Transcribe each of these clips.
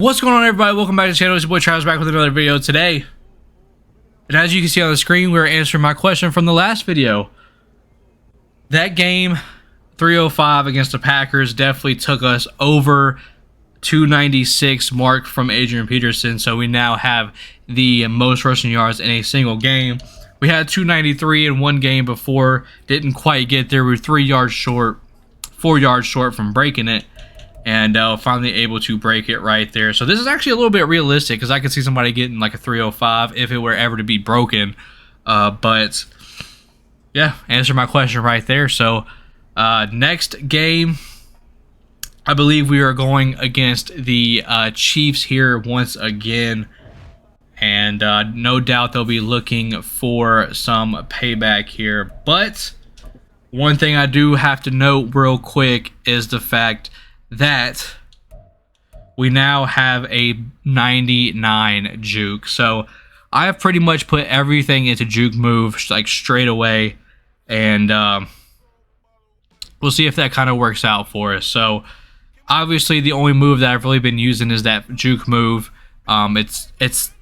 What's going on, everybody? Welcome back to the channel. It's your boy Travis back with another video today. And as you can see on the screen, we're answering my question from the last video. That game, 305 against the Packers, definitely took us over 296 mark from Adrian Peterson. So we now have the most rushing yards in a single game. We had 293 in one game before. Didn't quite get there. We were 4 yards short from breaking it. And finally able to break it right there. So this is actually a little bit realistic because I could see somebody getting like a 305 if it were ever to be broken. But yeah, answer my question right there. So next game, I believe we are going against the Chiefs here once again. And no doubt they'll be looking for some payback here. But one thing I do have to note real quick is the fact that we now have a 99 juke. So I have pretty much put everything into juke move like straight away, and we'll see if that kind of works out for us. So obviously the only move that I've really been using is that juke move. It's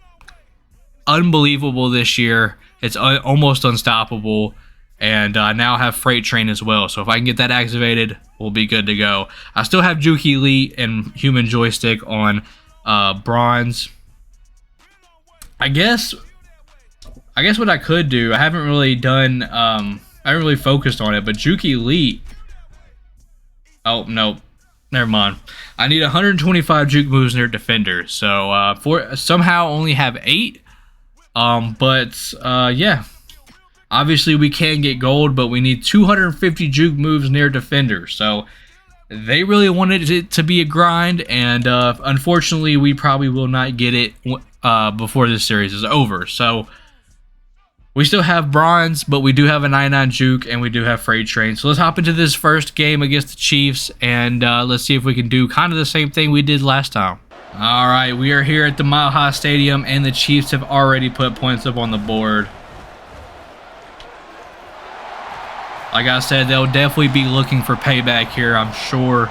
unbelievable this year. It's almost unstoppable. And I now have Freight Train as well. So if I can get that activated, we'll be good to go. I still have Juke Elite and Human Joystick on Bronze. I guess what I could do, I haven't really done, I haven't really focused on it, but Juke Elite, oh, no, never mind. I need 125 Juke moves near Defender. So somehow only have 8. Yeah. Obviously, we can get gold, but we need 250 juke moves near defenders. So they really wanted it to be a grind, and unfortunately, we probably will not get it before this series is over. So we still have bronze, but we do have a 99 juke, and we do have Freight Train. So let's hop into this first game against the Chiefs, and let's see if we can do kind of the same thing we did last time. All right, we are here at the Mile High Stadium, and the Chiefs have already put points up on the board. Like I said, they'll definitely be looking for payback here, I'm sure.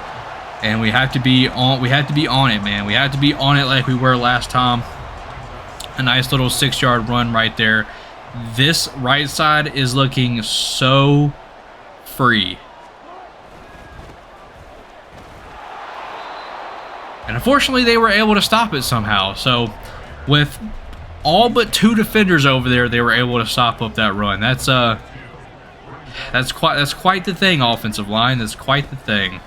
And we have to be on it, man. We have to be on it like we were last time. A nice little 6-yard run right there. This right side is looking so free. And unfortunately, they were able to stop it somehow. So with all but 2 defenders over there, they were able to stop up that run. That's quite the thing, offensive line. That's quite the thing.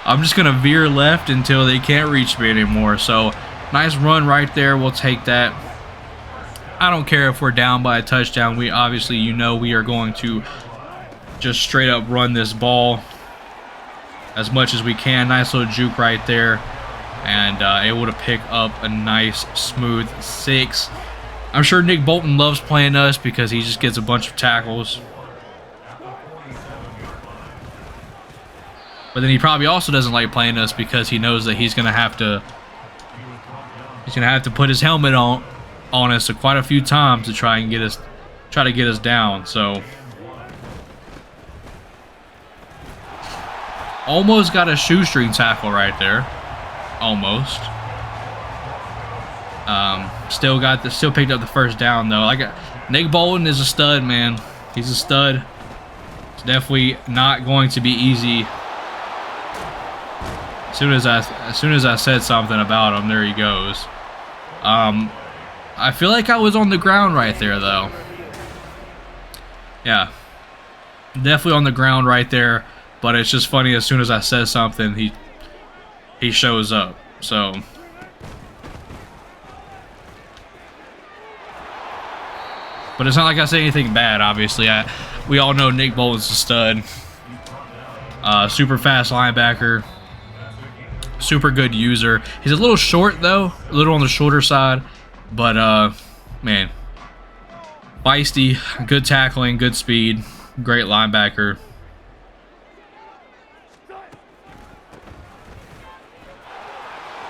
I'm just gonna veer left until they can't reach me anymore. So nice run right there. We'll take that. I don't care if we're down by a touchdown. We obviously, we are going to just straight up run this ball as much as we can. Nice little juke right there, and able to pick up a nice smooth 6. I'm sure Nick Bolton loves playing us because he just gets a bunch of tackles. But then he probably also doesn't like playing us because he knows that he's gonna have to put his helmet on us quite a few times to try to get us down. So almost got a shoestring tackle right there. Almost. Still picked up the first down though. Nick Bolton is a stud, man. He's a stud. It's definitely not going to be easy. As soon as I said something about him, there he goes. I feel like I was on the ground right there though. Yeah, definitely on the ground right there. But it's just funny. As soon as I said something, he shows up. So. But it's not like I say anything bad, obviously. We all know Nick Bolton's a stud. Super fast linebacker. Super good user. He's a little short, though. A little on the shorter side. But, man. Feisty. Good tackling. Good speed. Great linebacker.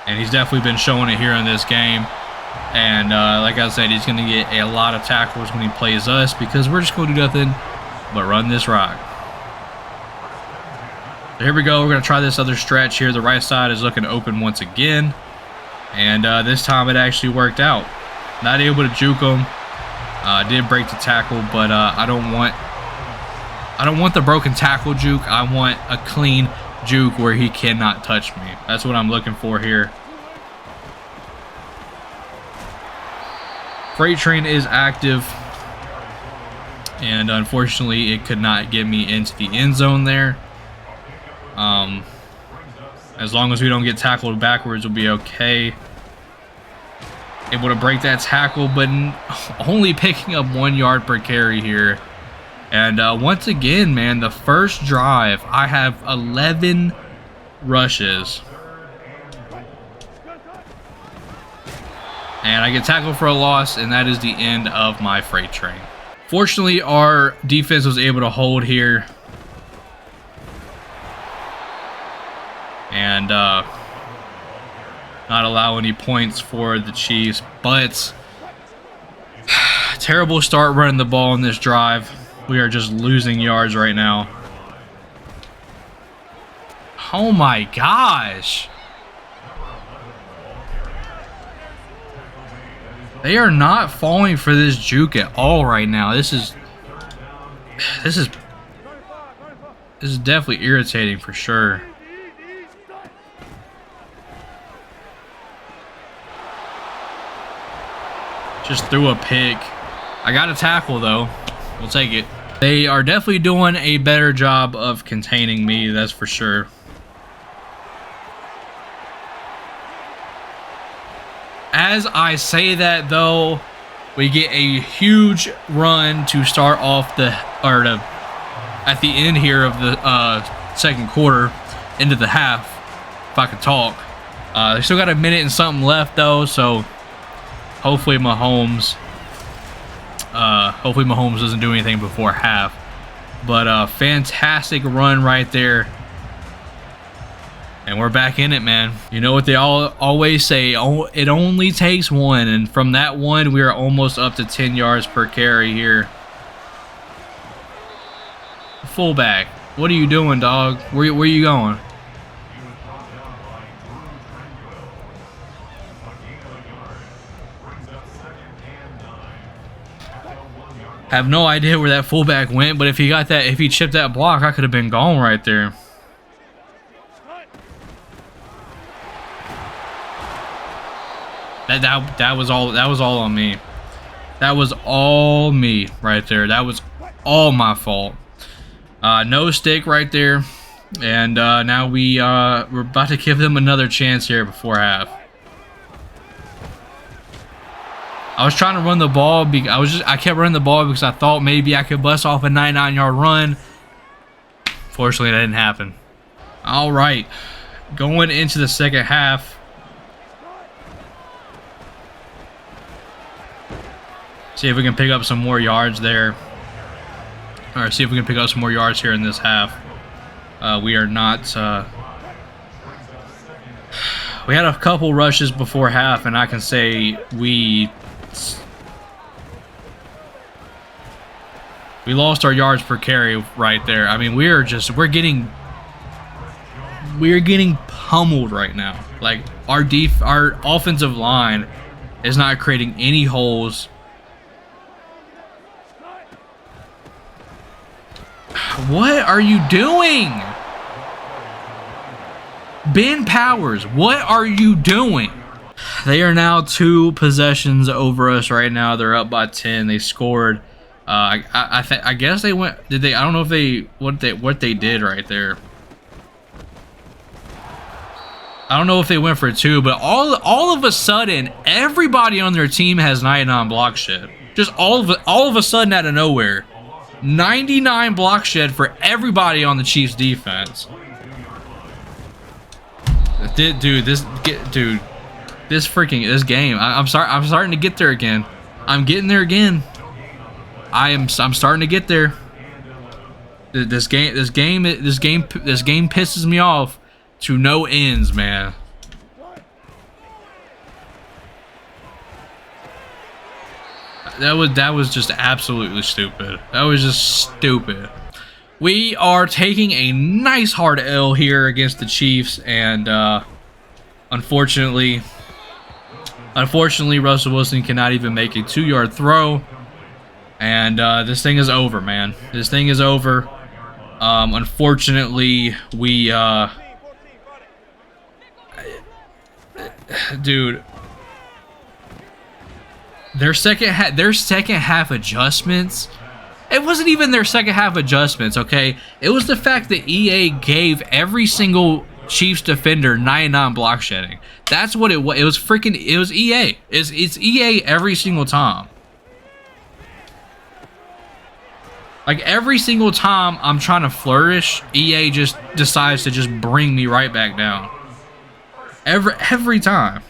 And he's definitely been showing it here in this game. And like I said, he's going to get a lot of tackles when he plays us because we're just going to do nothing but run this rock. Here we go. We're going to try this other stretch here. The right side is looking open once again. And this time it actually worked out. Not able to juke him. Did break the tackle, but I don't want the broken tackle juke. I want a clean juke where he cannot touch me. That's what I'm looking for here. Freight train is active. And unfortunately, it could not get me into the end zone there. As long as we don't get tackled backwards, we'll be okay. Able to break that tackle, but only picking up 1 yard per carry here. And once again, man, the first drive, I have 11 rushes. And I get tackled for a loss, and that is the end of my freight train. Fortunately, our defense was able to hold here. And not allow any points for the Chiefs. But terrible start running the ball in this drive. We are just losing yards right now. Oh my gosh. They are not falling for this juke at all right now. This is definitely irritating for sure. Just threw a pick. I got a tackle though. We'll take it. They are definitely doing a better job of containing me, that's for sure. As I say that though, we get a huge run to start off at the end here of the second quarter into the half, if I can talk. They still got a minute and something left though, so hopefully Mahomes doesn't do anything before half. But fantastic run right there. And we're back in it, man. You know what they always say, it only takes one. And from that one, we are almost up to 10 yards per carry here. Fullback, what are you doing, dog? Where you going? Have no idea where that fullback went, but if he chipped that block, I could have been gone right there. That was all on me. That was all me right there. That was all my fault. No stick right there, and now we're about to give them another chance here before half. I was trying to run the ball. I kept running the ball because I thought maybe I could bust off a 99-yard run. Fortunately, that didn't happen. All right, going into the second half. See if we can pick up some more yards there. Or see if we can pick up some more yards here in this half. We are not... we had a couple rushes before half, and I can say we lost our yards per carry right there. I mean, we're getting pummeled right now. Like our offensive line is not creating any holes. What are you doing? Ben Powers, what are you doing? They are now 2 possessions over us right now. They're up by 10. They scored. I guess they went. Did they? I don't know if they what they did right there. I don't know if they went for 2, but all of a sudden, everybody on their team has 99 block shed. Just all of a sudden out of nowhere, 99 block shed for everybody on the Chiefs defense. Dude, this game. I'm starting to get there again. I'm getting there again. I'm starting to get there. This game pisses me off to no ends, man. That was just absolutely stupid. That was just stupid. We are taking a nice hard L here against the Chiefs, and unfortunately, Russell Wilson cannot even make a 2-yard throw, and this thing is over, man. This thing is over. Unfortunately, we dude, their second half adjustments. It wasn't even their second half adjustments, okay? It was the fact that EA gave every single Chiefs defender 99 block shedding. That's what it was. It was freaking. It was EA. It's EA every single time. Like every single time I'm trying to flourish, EA just decides to just bring me right back down. Every time.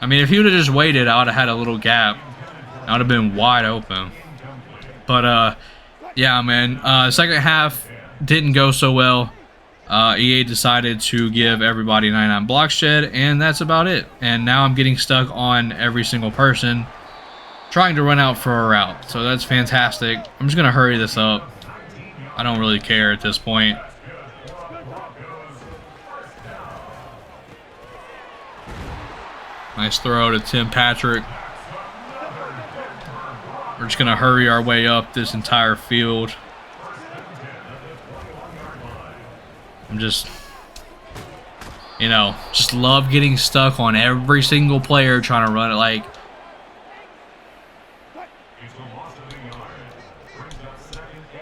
I mean, if he would have just waited, I would have had a little gap. I would have been wide open. But, yeah, man. Second half didn't go so well. EA decided to give everybody 99 block shed, and that's about it. And now I'm getting stuck on every single person trying to run out for a route. So that's fantastic. I'm just going to hurry this up. I don't really care at this point. Nice throw to Tim Patrick. We're just going to hurry our way up this entire field. I'm just, you know, just love getting stuck on every single player trying to run it. Like,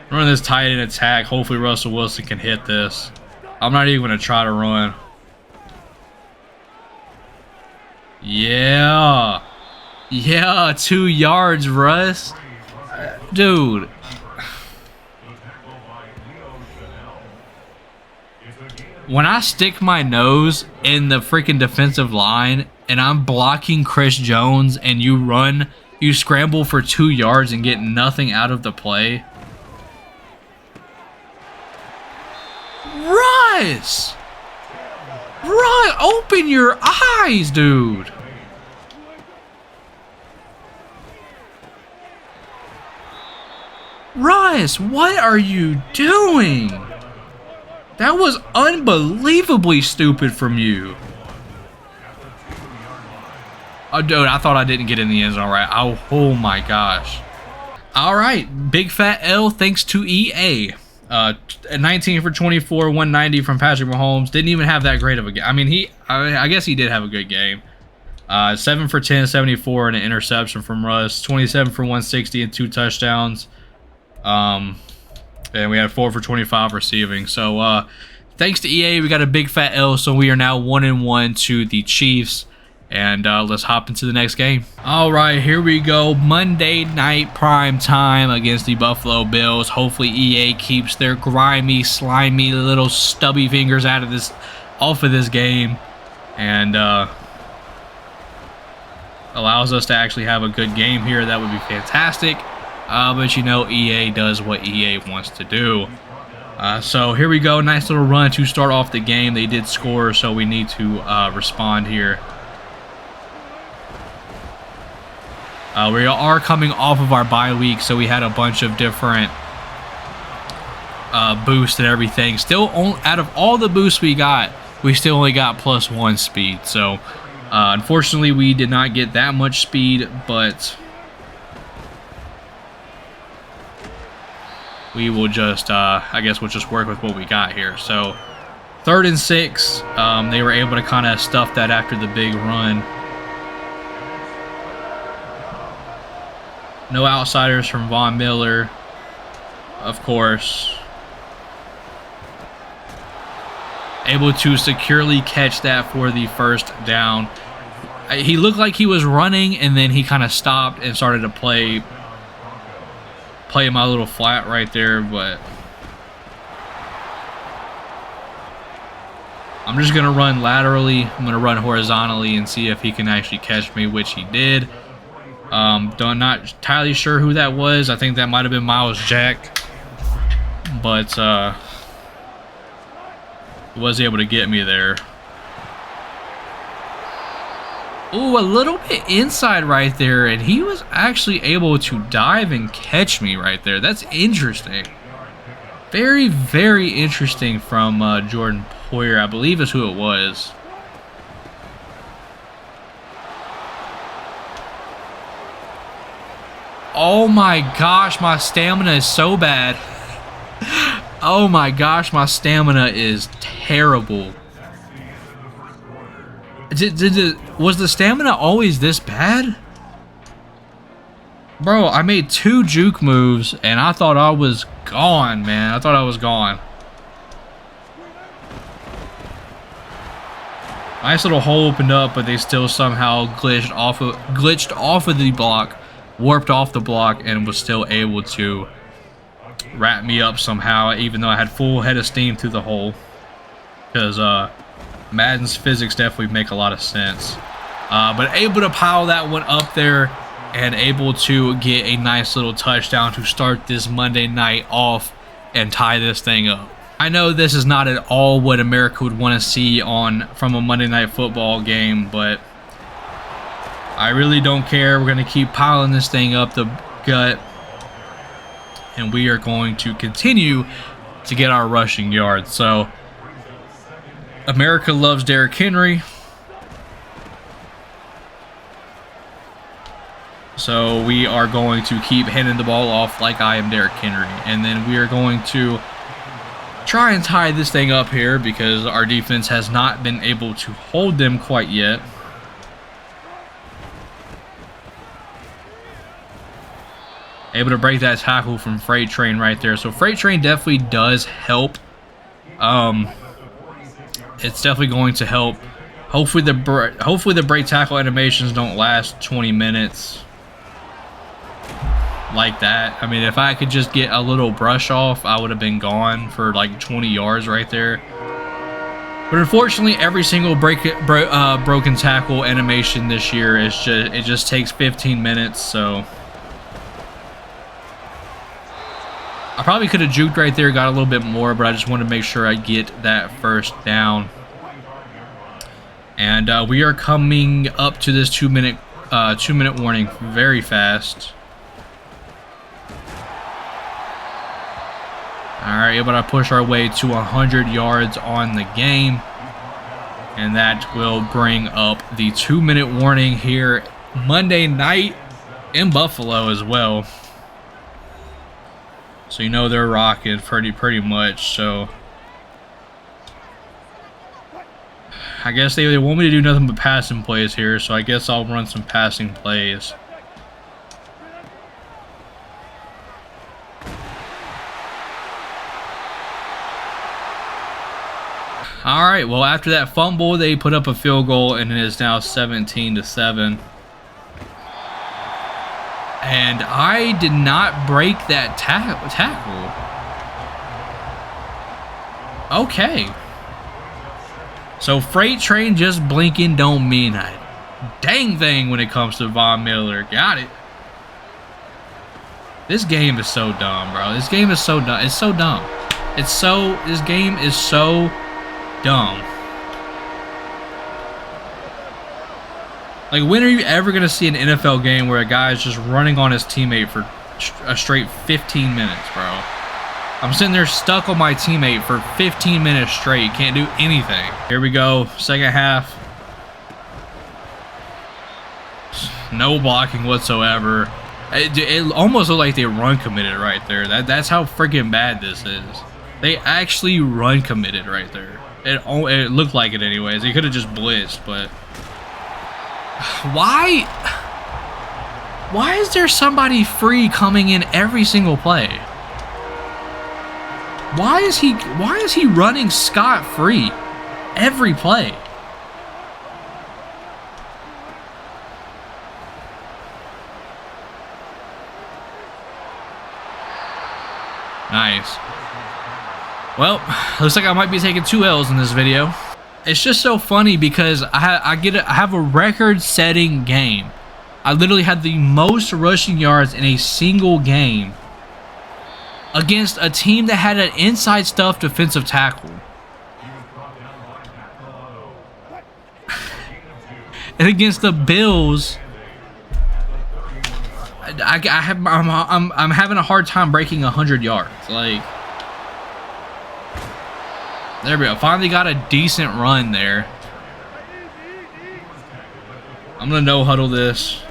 run this tight end attack. Hopefully Russell Wilson can hit this. I'm not even going to try to run. Yeah. Yeah, 2 yards, Russ. Dude. When I stick my nose in the freaking defensive line and I'm blocking Chris Jones and you scramble for 2 yards and get nothing out of the play. Russ! Russ, open your eyes, dude. Russ, what are you doing? That was unbelievably stupid from you. Oh, dude, I thought I didn't get in the end zone right. Oh my gosh. All right, big fat L thanks to EA. 19 for 24, 190 from Patrick Mahomes. Didn't even have that great of a game. I mean, I guess he did have a good game. 7 for 10, 74, and an interception from Russ. 27 for 160 and 2 touchdowns. And we had 4 for 25 receiving. So, thanks to EA, we got a big fat L. So we are now 1-1 to the Chiefs. And let's hop into the next game. All right, here we go. Monday night prime time against the Buffalo Bills. Hopefully EA keeps their grimy, slimy, little stubby fingers off of this game, and allows us to actually have a good game here. That would be fantastic. But you know, EA does what EA wants to do. So here we go. Nice little run to start off the game. They did score, so we need to respond here. We are coming off of our bye week, so we had a bunch of different boosts and everything. Still, out of all the boosts we got, we still only got +1 speed. So, unfortunately, we did not get that much speed, but we will just, I guess we'll just work with what we got here. So, 3rd and 6, they were able to kind of stuff that after the big run. No outsiders from Von Miller, of course. Able to securely catch that for the 1st down. He looked like he was running, and then he kind of stopped and started to play my little flat right there, but I'm just going to run laterally. I'm going to run horizontally and see if he can actually catch me, which he did. Not entirely sure who that was. I think that might have been Miles Jack, but he was able to get me there. Ooh, a little bit inside right there, and he was actually able to dive and catch me right there. That's interesting. Very, very interesting from Jordan Poyer, I believe is who it was. Oh my gosh, my stamina is so bad. Oh my gosh, my stamina is terrible. Was the stamina always this bad? Bro, I made 2 juke moves and I thought I was gone, man. I thought I was gone. Nice little hole opened up, but they still somehow glitched off of the block, warped off the block, and was still able to wrap me up somehow, even though I had full head of steam through the hole. Because Madden's physics definitely make a lot of sense. But able to pile that one up there and able to get a nice little touchdown to start this Monday night off and tie this thing up. I know this is not at all what America would want to see from a Monday Night Football game, but I really don't care. We're going to keep piling this thing up the gut, and we are going to continue to get our rushing yards. So America loves Derrick Henry. So we are going to keep handing the ball off like I am Derrick Henry. And then we are going to try and tie this thing up here because our defense has not been able to hold them quite yet. Able to break that tackle from Freight Train right there. So Freight Train definitely does help. It's definitely going to help. Hopefully the break tackle animations don't last 20 minutes like that. I mean, if I could just get a little brush off, I would have been gone for like 20 yards right there. But unfortunately, every single broken tackle animation this year is just takes 15 minutes. So I probably could have juked right there, got a little bit more, but I just wanted to make sure I get that first down. And we are coming up to this 2-minute warning very fast. All right, able to push our way to 100 yards on the game, and that will bring up the 2-minute warning here Monday night in Buffalo as well. So you know they're rocking pretty much. So I guess they want me to do nothing but passing plays here, so I guess I'll run some passing plays. All right, well, after that fumble, they put up a field goal, and it is now 17-7. And I did not break that tackle. Okay. So Freight Train just blinking don't mean a dang thing when it comes to Von Miller. Got it. This game is so dumb, bro. This game is so dumb. It's so dumb. This game is so dumb. Like, when are you ever going to see an NFL game where a guy is just running on his teammate for a straight 15 minutes, bro? I'm sitting there stuck on my teammate for 15 minutes straight. Can't do anything. Here we go. Second half. No blocking whatsoever. It almost looked like they run committed right there. That's how freaking bad this is. They actually run committed right there. It looked like it anyways. They could have just blitzed, but why is there somebody free coming in every single play? Why is he running scot-free every play? Nice. Well, looks like I might be taking 2 L's in this video. It's just so funny because I have a record-setting game. I literally had the most rushing yards in a single game against a team that had an inside stuff defensive tackle. And against the Bills, I'm having a hard time breaking 100 yards. Like, there we go. Finally got a decent run there. I'm gonna no huddle this.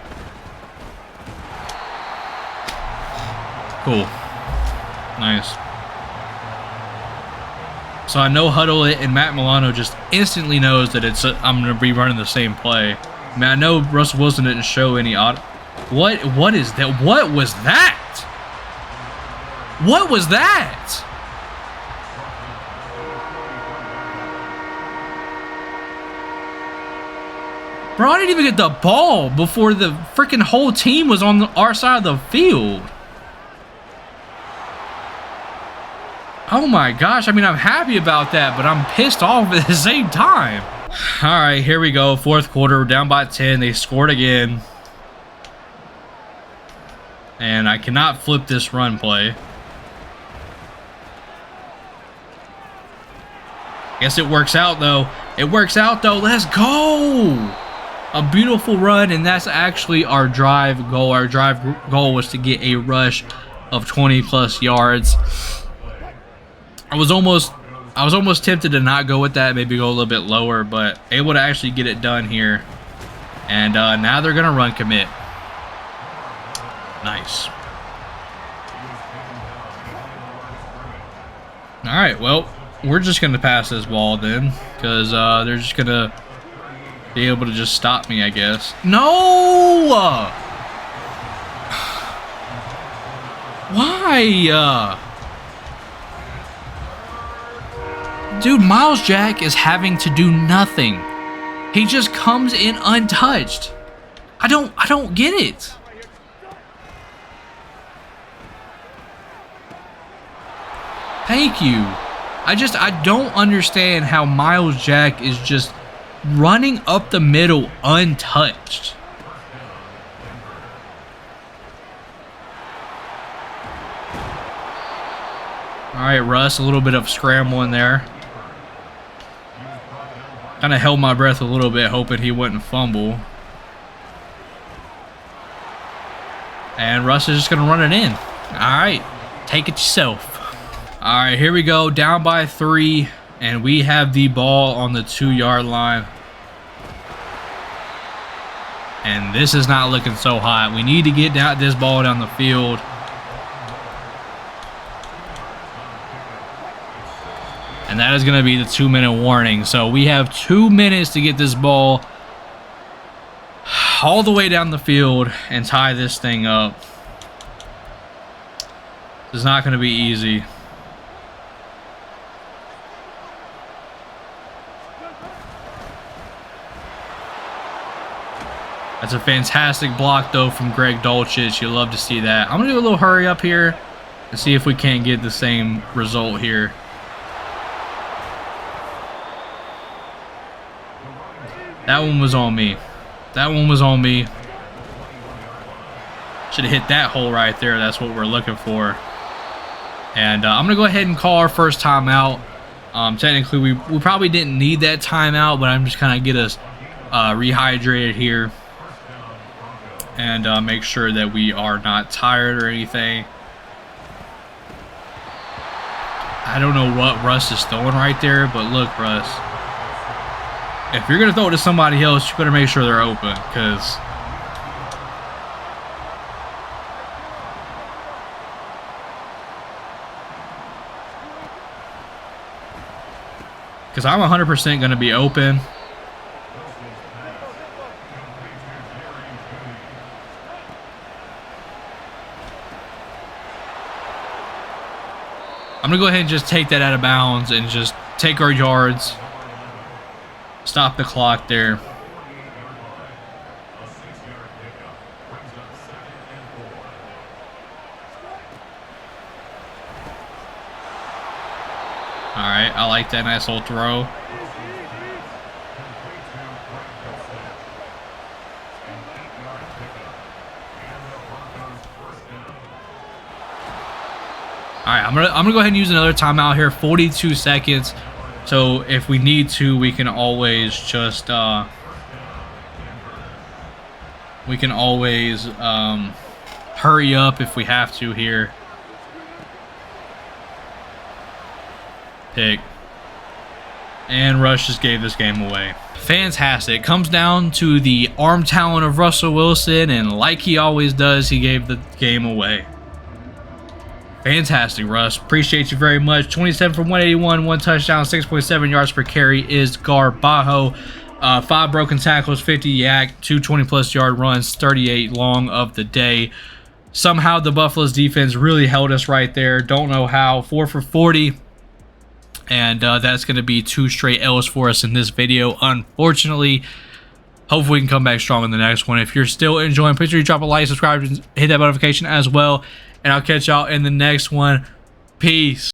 Cool. Nice. So I no huddle it, and Matt Milano just instantly knows that I'm gonna be running the same play. I mean, I know Russell Wilson didn't show any odd. What is that? What was that? What was that? Bro, I didn't even get the ball before the freaking whole team was on our side of the field. Oh my gosh, I mean, I'm happy about that, but I'm pissed off at the same time. All right, here we go. Fourth quarter, we're down by 10. They scored again. And I cannot flip this run play. Guess it works out, though. It works out, though. Let's go. A beautiful run, and that's actually our drive goal. Our drive goal was to get a rush of 20+ yards. I was almost tempted to not go with that, maybe go a little bit lower, but able to actually get it done here. And now they're gonna run commit. Nice. All right, well, we're just gonna pass this ball then, because they're just gonna be able to just stop me, I guess. No! Why? Dude, Miles Jack is having to do nothing. He just comes in untouched. I don't get it. Thank you. I don't understand how Miles Jack is just running up the middle untouched. All right, Russ, a little bit of scramble in there. Kind of held my breath a little bit, hoping he wouldn't fumble. And Russ is just going to run it in. All right, take it yourself. All right, here we go, down by 3, and we have the ball on the 2-yard line. And this is not looking so hot. We need to get this ball down the field. And that is going to be the 2-minute warning. So we have 2 minutes to get this ball all the way down the field and tie this thing up. It's not going to be easy. That's a fantastic block, though, from Greg Dulcich. You love to see that. I'm going to do a little hurry up here and see if we can't get the same result here. That one was on me. That one was on me. Should have hit that hole right there. That's what we're looking for. And I'm going to go ahead and call our first timeout. Technically, we probably didn't need that timeout, but I'm just kind of get us rehydrated here. And make sure that we are not tired or anything. I don't know what Russ is throwing right there, but look, Russ. If you're going to throw it to somebody else, you better make sure they're open, because I'm 100% going to be open. I'm going to go ahead and just take that out of bounds and just take our yards. Stop the clock there. All right, I like that nice little throw. All right, I'm gonna go ahead and use another timeout here. 42 seconds. So if we need to, we can always just We can always hurry up if we have to here. Pick. And Rush just gave this game away. Fantastic. It comes down to the arm talent of Russell Wilson, and like he always does, he gave the game away. Fantastic, Russ. Appreciate you very much. 27 for 181, 1 touchdown, 6.7 yards per carry is Garbajo. 5 broken tackles, 50 yak, 2 20-plus yard runs, 38 long of the day. Somehow the Buffalo's defense really held us right there. Don't know how. 4 for 40. And that's going to be 2 straight L's for us in this video, unfortunately. Hopefully we can come back strong in the next one. If you're still enjoying, please drop a like, subscribe, and hit that notification as well. And I'll catch y'all in the next one. Peace.